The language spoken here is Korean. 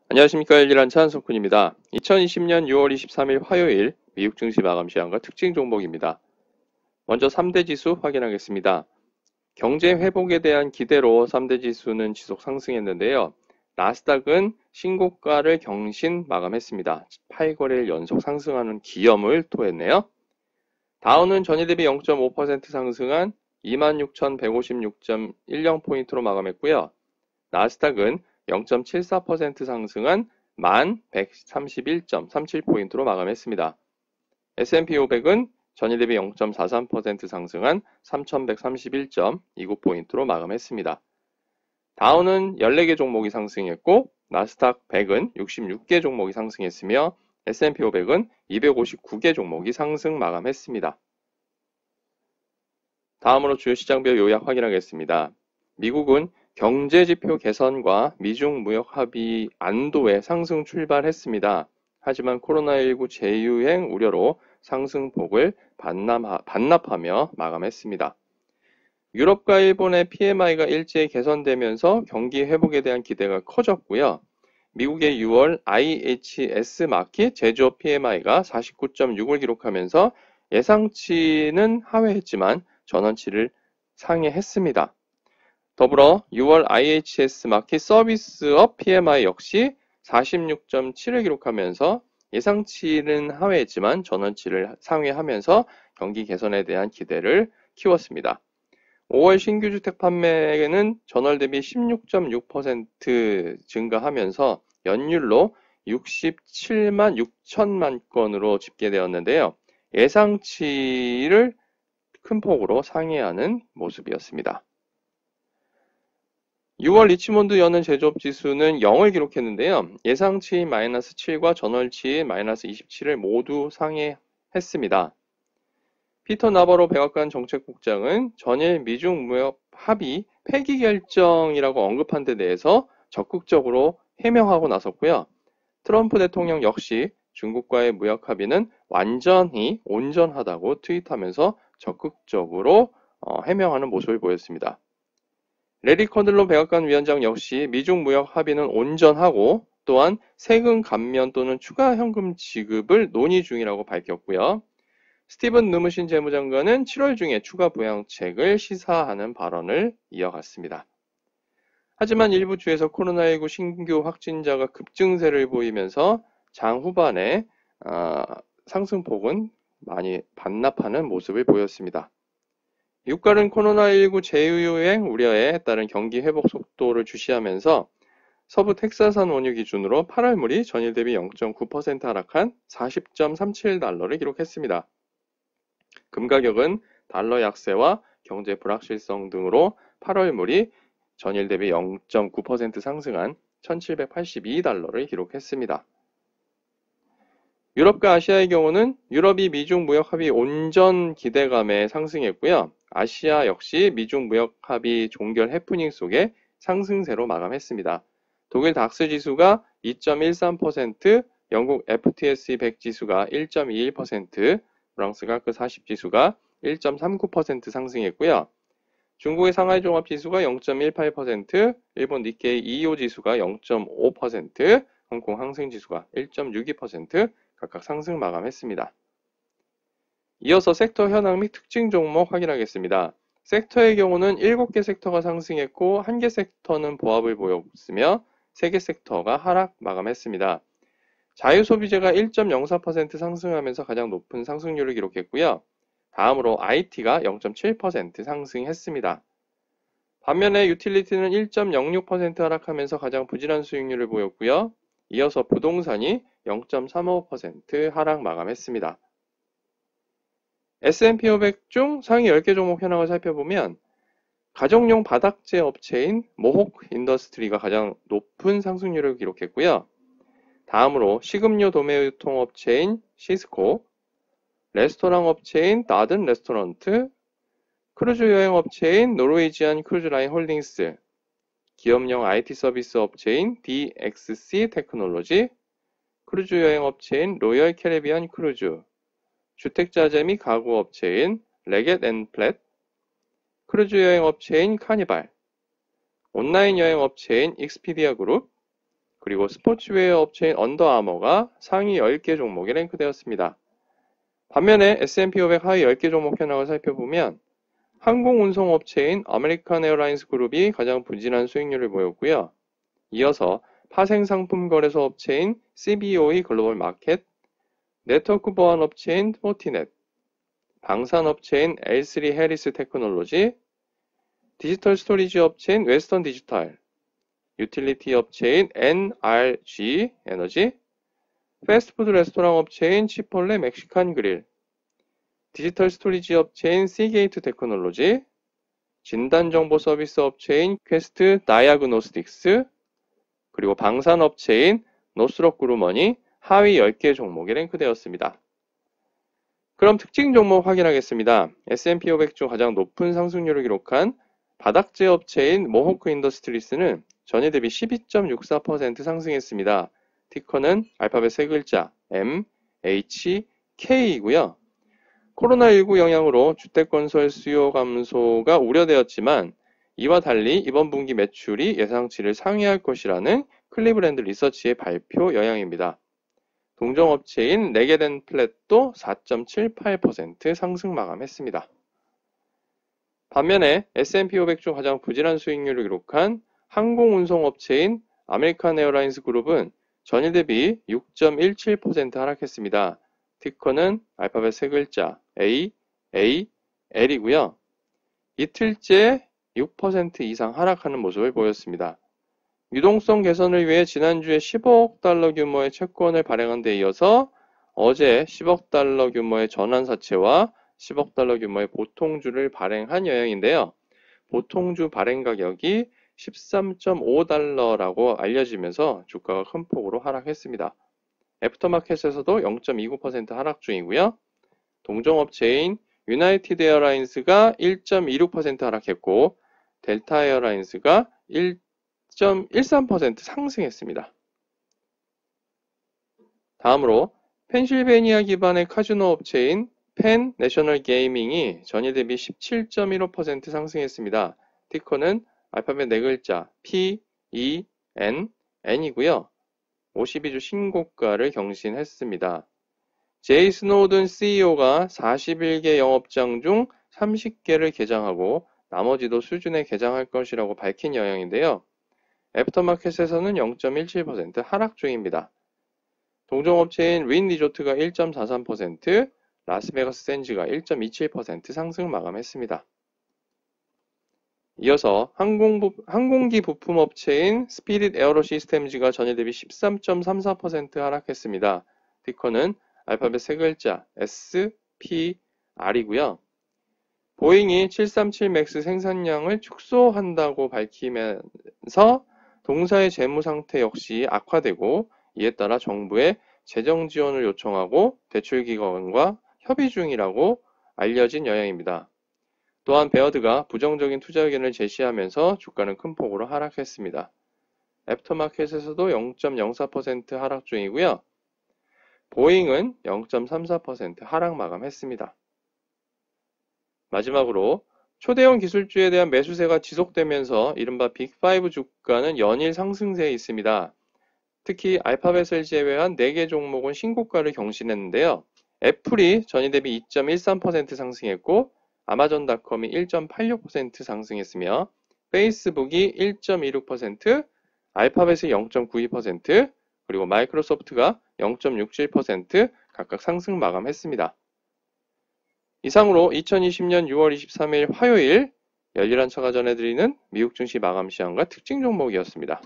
안녕하십니까. 일일한차 한석훈입니다. 2020년 6월 23일 화요일 미국 증시 마감 시황과 특징 종목입니다. 먼저 3대 지수 확인하겠습니다. 경제 회복에 대한 기대로 3대 지수는 지속 상승했는데요. 나스닥은 신고가를 경신 마감했습니다. 8거래일 연속 상승하는 기염을 토했네요. 다우는 전일 대비 0.5% 상승한 26,156.10포인트로 마감했고요. 나스닥은 0.74% 상승한 1131.37포인트로 마감했습니다. S&P 500은 전일 대비 0.43% 상승한 3131.29포인트로 마감했습니다. 다우는 14개 종목이 상승했고 나스닥 100은 66개 종목이 상승했으며 S&P 500은 259개 종목이 상승 마감했습니다. 다음으로 주요 시장별 요약 확인하겠습니다. 미국은 경제지표 개선과 미중 무역 합의 안도에 상승 출발했습니다. 하지만 코로나19 재유행 우려로 상승폭을 반납하며 마감했습니다. 유럽과 일본의 PMI가 일제히 개선되면서 경기 회복에 대한 기대가 커졌고요. 미국의 6월 IHS 마켓 제조업 PMI가 49.6을 기록하면서 예상치는 하회했지만 전원치를 상회했습니다. 더불어 6월 IHS 마켓 서비스업 PMI 역시 46.7을 기록하면서 예상치는 하회했지만 전원치를 상회하면서 경기 개선에 대한 기대를 키웠습니다. 5월 신규 주택 판매는 전월 대비 16.6% 증가하면서 연율로 67만 6천만 건으로 집계되었는데요. 예상치를 큰 폭으로 상회하는 모습이었습니다. 6월 리치몬드 연은 제조업 지수는 0을 기록했는데요. 예상치인 마이너스 7과 전월치인 마이너스 27을 모두 상회했습니다. 피터 나바로 백악관 정책국장은 전일 미중 무역 합의 폐기 결정이라고 언급한 데 대해서 적극적으로 해명하고 나섰고요. 트럼프 대통령 역시 중국과의 무역 합의는 완전히 온전하다고 트윗하면서 적극적으로 해명하는 모습을 보였습니다. 레리 커들로 백악관 위원장 역시 미중 무역 합의는 온전하고 또한 세금 감면 또는 추가 현금 지급을 논의 중이라고 밝혔고요. 스티븐 느무신 재무장관은 7월 중에 추가 부양책을 시사하는 발언을 이어갔습니다. 하지만 일부 주에서 코로나19 신규 확진자가 급증세를 보이면서 장 후반에 상승폭은 많이 반납하는 모습을 보였습니다. 유가는 코로나19 재유행 우려에 따른 경기 회복 속도를 주시하면서 서부 텍사산 원유 기준으로 8월물이 전일 대비 0.9% 하락한 40.37달러를 기록했습니다. 금 가격은 달러 약세와 경제 불확실성 등으로 8월물이 전일 대비 0.9% 상승한 1782달러를 기록했습니다. 유럽과 아시아의 경우는 유럽이 미중 무역 합의 온전 기대감에 상승했고요. 아시아 역시 미중 무역 합의 종결 해프닝 속에 상승세로 마감했습니다. 독일 닥스 지수가 2.13%, 영국 FTSE 100 지수가 1.21%, 프랑스 CAC 40 지수가 1.39% 상승했고요. 중국의 상하이 종합 지수가 0.18%, 일본 니케이 25 지수가 0.5%, 홍콩 항생 지수가 1.62% 각각 상승 마감했습니다. 이어서 섹터 현황 및 특징 종목 확인하겠습니다. 섹터의 경우는 7개 섹터가 상승했고 1개 섹터는 보합을 보였으며 3개 섹터가 하락 마감했습니다. 자유소비재가 1.04% 상승하면서 가장 높은 상승률을 기록했고요. 다음으로 IT가 0.7% 상승했습니다. 반면에 유틸리티는 1.06% 하락하면서 가장 부진한 수익률을 보였고요. 이어서 부동산이 0.35% 하락 마감했습니다. S&P 500 중 상위 10개 종목 현황을 살펴보면 가정용 바닥재 업체인 모혹 인더스트리가 가장 높은 상승률을 기록했고요. 다음으로 식음료 도매 유통업체인 시스코, 레스토랑 업체인 나든 레스토랑트, 크루즈 여행 업체인 노르웨이지안 크루즈라인 홀딩스, 기업용 IT 서비스 업체인 DXC 테크놀로지, 크루즈 여행 업체인 로열 캐리비안 크루즈, 주택자재 및 가구 업체인 레겟 앤 플랫, 크루즈 여행 업체인 카니발, 온라인 여행 업체인 익스피디아 그룹, 그리고 스포츠웨어 업체인 언더아머가 상위 10개 종목에 랭크되었습니다. 반면에 S&P 500 하위 10개 종목 현황을 살펴보면 항공운송업체인 아메리칸 에어라인스 그룹이 가장 부진한 수익률을 보였고요. 이어서 파생상품 거래소 업체인 CBOE 글로벌 마켓, 네트워크 보안 업체인 포티넷, 방산업체인 L3 해리스 테크놀로지, 디지털 스토리지 업체인 웨스턴 디지털, 유틸리티 업체인 NRG 에너지, 패스트푸드 레스토랑 업체인 치폴레 멕시칸 그릴, 디지털 스토리지 업체인 시게이트 테크놀로지, 진단정보 서비스 업체인 퀘스트 다이아그노스틱스, 그리고 방산업체인 노스록 그루머니 하위 10개 종목에 랭크되었습니다. 그럼 특징 종목 확인하겠습니다. S&P 500 중 가장 높은 상승률을 기록한 바닥재 업체인 모호크 인더스트리스는 전일 대비 12.64% 상승했습니다. 티커는 알파벳 세 글자 M, H, K이고요. 코로나19 영향으로 주택건설 수요 감소가 우려되었지만 이와 달리 이번 분기 매출이 예상치를 상회할 것이라는 클리브랜드 리서치의 발표 영향입니다. 동종업체인 레게덴 플랫도 4.78% 상승 마감했습니다. 반면에 S&P 500 중 가장 부진한 수익률을 기록한 항공운송업체인 아메리칸 에어라인스 그룹은 전일 대비 6.17% 하락했습니다. 티커는 알파벳 세 글자 A, A, L이고요. 이틀째 6% 이상 하락하는 모습을 보였습니다. 유동성 개선을 위해 지난주에 10억 달러 규모의 채권을 발행한 데 이어서 어제 10억 달러 규모의 전환사채와 10억 달러 규모의 보통주를 발행한 영향인데요. 보통주 발행 가격이 13.5달러라고 알려지면서 주가가 큰 폭으로 하락했습니다. 애프터마켓에서도 0.29% 하락 중이고요. 동종업체인 유나이티드 에어라인스가 1.26% 하락했고 델타 에어라인스가 1.13% 상승했습니다. 다음으로 펜실베니아 기반의 카지노 업체인 펜 내셔널 게이밍이 전일 대비 17.15% 상승했습니다. 티커는 알파벳 네 글자 P, E, N, N이고요. 52주 신고가를 경신했습니다. 제이 스노우든 CEO가 41개 영업장 중 30개를 개장하고 나머지도 수준에 개장할 것이라고 밝힌 영향인데요. 애프터마켓에서는 0.17% 하락 중입니다. 동종업체인 윈 리조트가 1.43%, 라스베가스 샌즈가 1.27% 상승 마감했습니다. 이어서 항공기 부품 업체인 스피릿 에어로 시스템즈가 전일 대비 13.34% 하락했습니다. 티커는 알파벳 세 글자 S, P, R이고요. 보잉이 737 맥스 생산량을 축소한다고 밝히면서 동사의 재무 상태 역시 악화되고 이에 따라 정부에 재정 지원을 요청하고 대출기관과 협의 중이라고 알려진 영향입니다. 또한 베어드가 부정적인 투자 의견을 제시하면서 주가는 큰 폭으로 하락했습니다. 애프터마켓에서도 0.04% 하락 중이고요. 보잉은 0.34% 하락 마감했습니다. 마지막으로 초대형 기술주에 대한 매수세가 지속되면서 이른바 빅5 주가는 연일 상승세에 있습니다. 특히 알파벳을 제외한 4개 종목은 신고가를 경신했는데요. 애플이 전일 대비 2.13% 상승했고 아마존닷컴이 1.86% 상승했으며 페이스북이 1.26%, 알파벳이 0.92%, 그리고 마이크로소프트가 0.67% 각각 상승 마감했습니다. 이상으로 2020년 6월 23일 화요일 열일한 차가 전해드리는 미국 증시 마감 시황과 특징 종목이었습니다.